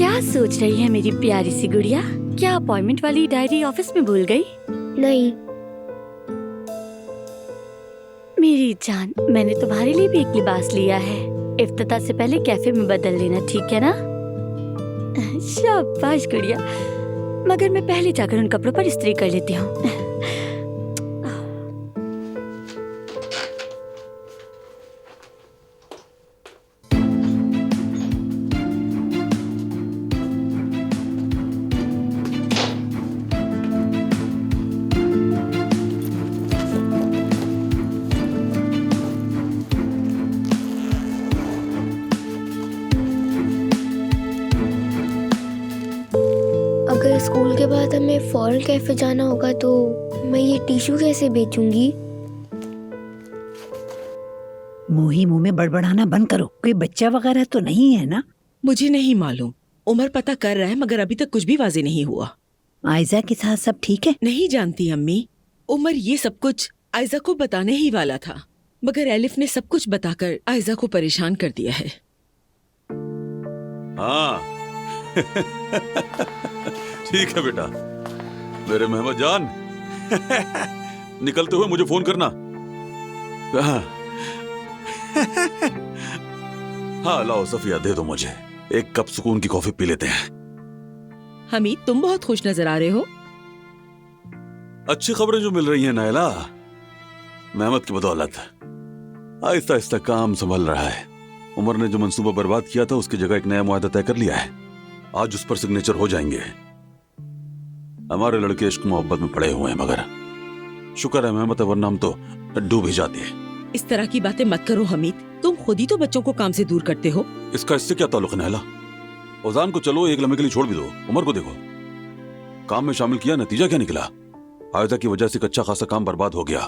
क्या सोच रही है मेरी प्यारी सी गुड़िया? क्या अपॉइंटमेंट वाली डायरी ऑफिस में भूल गई? नहीं। मेरी जान, मैंने तुम्हारे लिए भी एक लिबास लिया है। इफ्तिताह से पहले कैफे में बदल लेना, ठीक है ना? शाबाश गुड़िया। मगर मैं पहले जाकर उन कपड़ों पर इस्त्री कर लेती हूँ। अगर स्कूल के बाद हमें फॉरेन कैफे जाना होगा तो मैं ये टिश्यू कैसे बेचूंगी? मुंह ही मुंह में बड़बड़ाना बंद करो। कोई बच्चा वगैरह तो नहीं है ना? मुझे नहीं मालूम। उमर पता कर रहा है मगर अभी तक कुछ भी वाजे नहीं हुआ। आयजा के साथ सब ठीक है? नहीं जानती अम्मी, उमर ये सब कुछ आयजा को बताने ही वाला था, मगर एलिफ ने सब कुछ बताकर आयजा को परेशान कर दिया है। हाँ ठीक है बेटा, मेरे मोहम्मद जान निकलते हुए मुझे फोन करना। हाँ हाँ लाओ सफिया, दे दो मुझे एक कप सुकून की कॉफी पी लेते हैं। हमीद, तुम बहुत खुश नजर आ रहे हो। अच्छी खबरें जो मिल रही हैं नायला, मेहमत की बदौलत आहिस्ता आहिस्ता काम संभल रहा है। उमर ने जो मंसूबा बर्बाद किया था उसकी जगह एक नया मुआहदा तय कर लिया है। आज उस पर सिग्नेचर हो जाएंगे। हमारे लड़के इश्क मोहब्बत में पड़े हुए हैं, मगर शुक्र है मेहमत है, वरना हम तो डूब ही जाते हैं। इस तरह की बातें मत करो हमीद, तुम खुद ही तो बच्चों को काम से दूर करते हो। इसका इससे क्या ताल्लुक है नायला? ओजान को चलो एक लम्हे के लिए छोड़ भी दो, उमर को देखो। काम में शामिल किया, नतीजा क्या निकला? आयदा की वजह से कच्चा खासा काम बर्बाद हो गया।